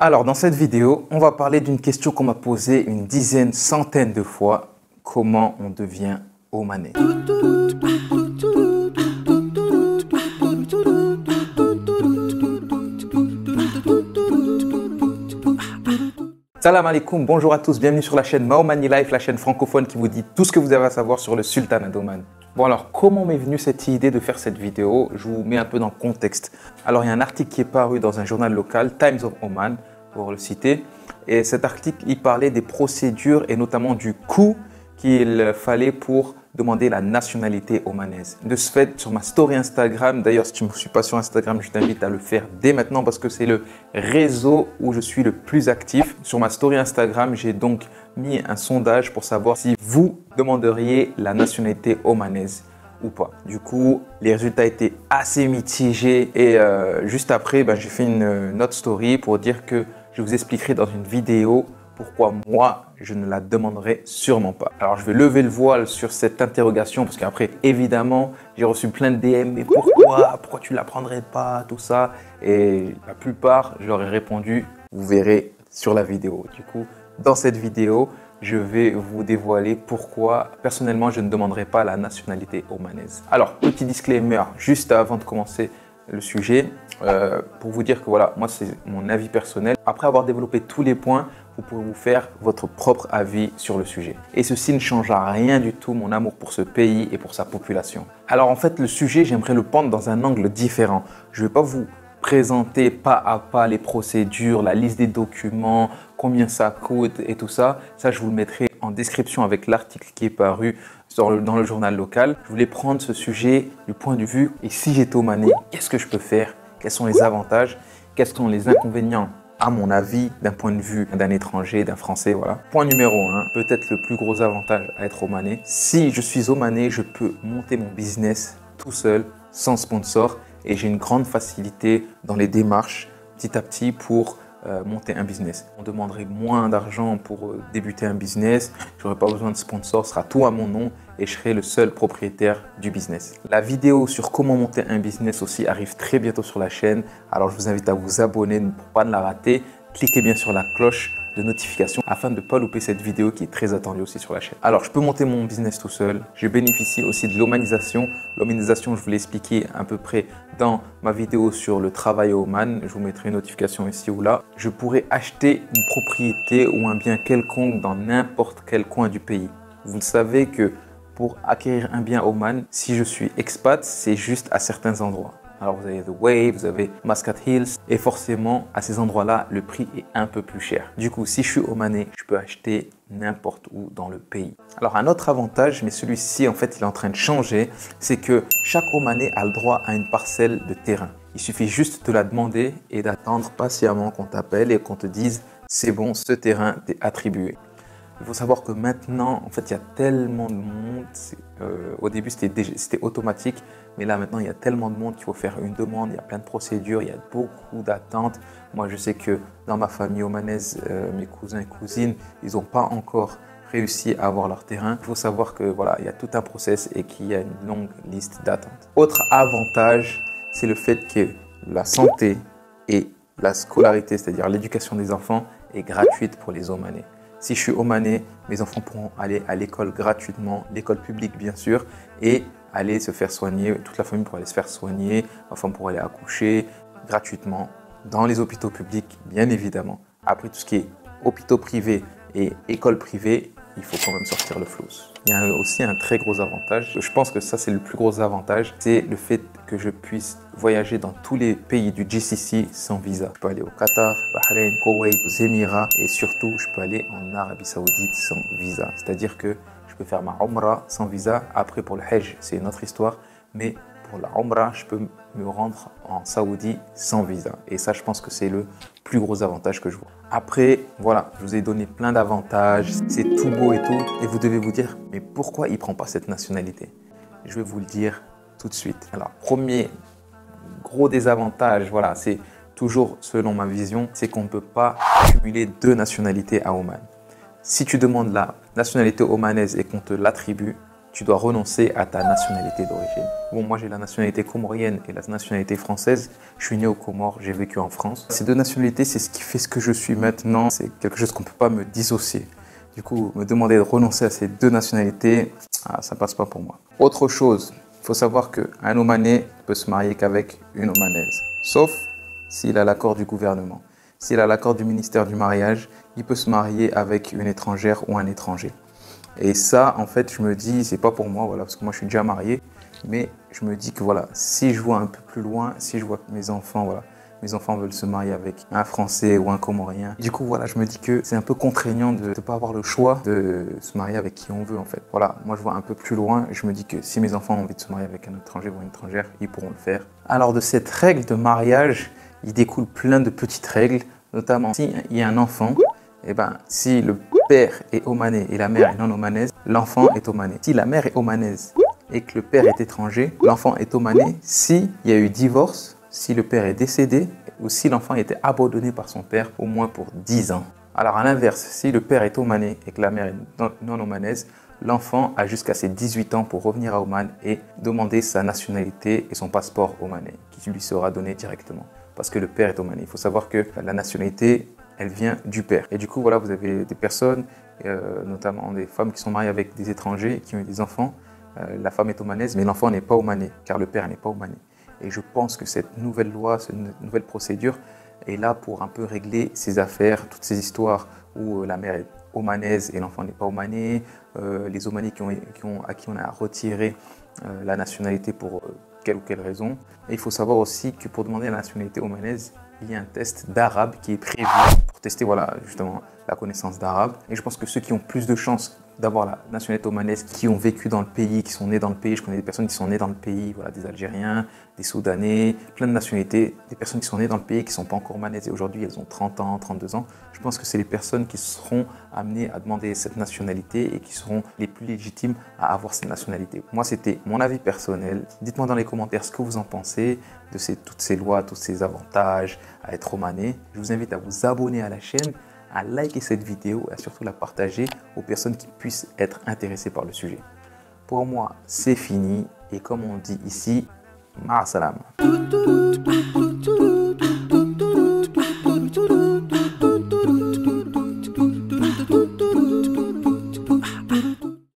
Alors, dans cette vidéo, on va parler d'une question qu'on m'a posée une dizaine, centaine de fois. Comment on devient omanais? Salam alaikum, bonjour à tous, bienvenue sur la chaîne Maomani Life, la chaîne francophone qui vous dit tout ce que vous avez à savoir sur le sultanat d'Oman. Bon alors, comment m'est venue cette idée de faire cette vidéo? Je vous mets un peu dans le contexte. Alors, il y a un article qui est paru dans un journal local, Times of Oman, pour le citer. Et cet article, il parlait des procédures et notamment du coût qu'il fallait pour demander la nationalité omanaise. De ce fait, sur ma story Instagram, d'ailleurs si tu ne me suis pas sur Instagram, je t'invite à le faire dès maintenant parce que c'est le réseau où je suis le plus actif. Sur ma story Instagram, j'ai donc mis un sondage pour savoir si vous demanderiez la nationalité omanaise ou pas. Du coup, les résultats étaient assez mitigés et juste après, j'ai fait une autre story pour dire que je vous expliquerai dans une vidéo pourquoi moi, je ne la demanderai sûrement pas. Alors, je vais lever le voile sur cette interrogation parce qu'après, évidemment, j'ai reçu plein de DM. Mais pourquoi tu ne la prendrais pas, tout ça? Et la plupart, je leur ai répondu, vous verrez sur la vidéo. Du coup, dans cette vidéo, je vais vous dévoiler pourquoi, personnellement, je ne demanderai pas la nationalité omanaise. Alors, petit disclaimer, juste avant de commencer le sujet, pour vous dire que voilà, moi, c'est mon avis personnel. Après avoir développé tous les points, vous pouvez vous faire votre propre avis sur le sujet. Et ceci ne changera rien du tout mon amour pour ce pays et pour sa population. Alors en fait, le sujet, j'aimerais le prendre dans un angle différent. Je ne vais pas vous présenter pas à pas les procédures, la liste des documents, combien ça coûte et tout ça. Ça, je vous le mettrai en description avec l'article qui est paru dans le journal local. Je voulais prendre ce sujet du point de vue, et si j'étais omanais, qu'est-ce que je peux faire? Quels sont les avantages? Quels sont les inconvénients? À mon avis, d'un point de vue d'un étranger, d'un Français, voilà. Point numéro 1, peut-être le plus gros avantage à être omanais. Si je suis omanais, je peux monter mon business tout seul, sans sponsor, et j'ai une grande facilité dans les démarches, petit à petit, pour monter un business. On demanderait moins d'argent pour débuter un business, je n'aurai pas besoin de sponsor, ce sera tout à mon nom et je serai le seul propriétaire du business. La vidéo sur comment monter un business aussi arrive très bientôt sur la chaîne, alors je vous invite à vous abonner pour ne pas la rater. Cliquez bien sur la cloche de notification afin de ne pas louper cette vidéo qui est très attendue aussi sur la chaîne. Alors, je peux monter mon business tout seul. Je bénéficie aussi de l'omanisation. L'omanisation, je vous l'ai expliqué à peu près dans ma vidéo sur le travail au Oman. Je vous mettrai une notification ici ou là. Je pourrais acheter une propriété ou un bien quelconque dans n'importe quel coin du pays. Vous le savez que pour acquérir un bien au Oman, si je suis expat, c'est juste à certains endroits. Alors vous avez The Wave, vous avez Muscat Hills et forcément à ces endroits-là, le prix est un peu plus cher. Du coup, si je suis omanais, je peux acheter n'importe où dans le pays. Alors un autre avantage, mais celui-ci en fait il est en train de changer, c'est que chaque omanais a le droit à une parcelle de terrain. Il suffit juste de la demander et d'attendre patiemment qu'on t'appelle et qu'on te dise c'est bon, ce terrain t'est attribué. Il faut savoir que maintenant, en fait, il y a tellement de monde. Au début, c'était automatique, mais là, maintenant, il y a tellement de monde qu'il faut faire une demande. Il y a plein de procédures, il y a beaucoup d'attentes. Moi, je sais que dans ma famille omanaise, mes cousins et cousines, ils n'ont pas encore réussi à avoir leur terrain. Il faut savoir que voilà, il y a tout un process et qu'il y a une longue liste d'attentes. Autre avantage, c'est le fait que la santé et la scolarité, c'est-à-dire l'éducation des enfants, est gratuite pour les omanais. Si je suis omanais, mes enfants pourront aller à l'école gratuitement, l'école publique bien sûr, et aller se faire soigner, toute la famille pourra aller se faire soigner, ma femme pourra aller accoucher gratuitement dans les hôpitaux publics, bien évidemment. Après, tout ce qui est hôpitaux privés et écoles privées, il faut quand même sortir le flous. Il y a aussi un très gros avantage, je pense que ça c'est le plus gros avantage, c'est le fait que je puisse voyager dans tous les pays du GCC sans visa. Je peux aller au Qatar, Bahreïn, Koweït, aux Émirats et surtout je peux aller en Arabie Saoudite sans visa. C'est-à-dire que je peux faire ma Umrah sans visa. Après pour le Hajj c'est une autre histoire, mais pour la Umrah je peux me rendre en Saoudie sans visa. Et ça je pense que c'est le plus gros avantage que je vois. Après, voilà, je vous ai donné plein d'avantages, c'est tout beau et tout. Et vous devez vous dire, mais pourquoi il ne prend pas cette nationalité? Je vais vous le dire tout de suite. Alors, premier gros désavantage, voilà, c'est toujours selon ma vision, c'est qu'on ne peut pas cumuler deux nationalités à Oman. Si tu demandes la nationalité omanaise et qu'on te l'attribue, tu dois renoncer à ta nationalité d'origine. Bon, moi j'ai la nationalité comorienne et la nationalité française. Je suis né aux Comores, j'ai vécu en France. Ces deux nationalités, c'est ce qui fait ce que je suis maintenant. C'est quelque chose qu'on ne peut pas me dissocier. Du coup, me demander de renoncer à ces deux nationalités, ça passe pas pour moi. Autre chose, il faut savoir qu'un Omanais peut se marier qu'avec une Omanaise. Sauf s'il a l'accord du gouvernement. S'il a l'accord du ministère du mariage, il peut se marier avec une étrangère ou un étranger. Et ça, en fait, je me dis, c'est pas pour moi, voilà, parce que moi, je suis déjà marié. Mais je me dis que voilà, si je vois un peu plus loin, si je vois que mes enfants, voilà, mes enfants veulent se marier avec un Français ou un Comorien. Du coup, voilà, je me dis que c'est un peu contraignant de ne pas avoir le choix de se marier avec qui on veut, en fait. Voilà, moi, je vois un peu plus loin. Je me dis que si mes enfants ont envie de se marier avec un étranger ou une étrangère, ils pourront le faire. Alors, de cette règle de mariage, il découle plein de petites règles, notamment s'il y a un enfant, eh ben, si le père est omanais et la mère est non omanaise, l'enfant est omanais. Si la mère est omanaise et que le père est étranger, l'enfant est omanais. S'il y a eu divorce, si le père est décédé ou si l'enfant a été abandonné par son père au moins pour 10 ans. Alors à l'inverse, si le père est omanais et que la mère est non omanaise, l'enfant a jusqu'à ses 18 ans pour revenir à Oman et demander sa nationalité et son passeport omanais qui lui sera donné directement parce que le père est omanais. Il faut savoir que la nationalité, elle vient du père. Et du coup, voilà, vous avez des personnes, notamment des femmes qui sont mariées avec des étrangers, qui ont eu des enfants. La femme est omanaise, mais l'enfant n'est pas omanais, car le père n'est pas omanais. Et je pense que cette nouvelle loi, cette nouvelle procédure est là pour un peu régler ces affaires, toutes ces histoires où la mère est omanaise et l'enfant n'est pas omanais, les omanais à qui on a retiré la nationalité pour quelle ou quelle raison. Et il faut savoir aussi que pour demander la nationalité omanaise, il y a un test d'arabe qui est prévu pour tester voilà, justement la connaissance d'arabe. Et je pense que ceux qui ont plus de chances d'avoir la nationalité omanaise, qui ont vécu dans le pays, qui sont nés dans le pays, je connais des personnes qui sont nées dans le pays, voilà, des Algériens, des Soudanais, plein de nationalités, des personnes qui sont nées dans le pays qui ne sont pas encore omanaises et aujourd'hui elles ont 30 ans, 32 ans. Je pense que c'est les personnes qui seront amenées à demander cette nationalité et qui seront les plus légitimes à avoir cette nationalité. Moi, c'était mon avis personnel. Dites-moi dans les commentaires ce que vous en pensez de toutes ces lois, tous ces avantages à être omanais. Je vous invite à vous abonner à la chaîne, à liker cette vidéo et surtout la partager aux personnes qui puissent être intéressées par le sujet. Pour moi, c'est fini et comme on dit ici, ma salam.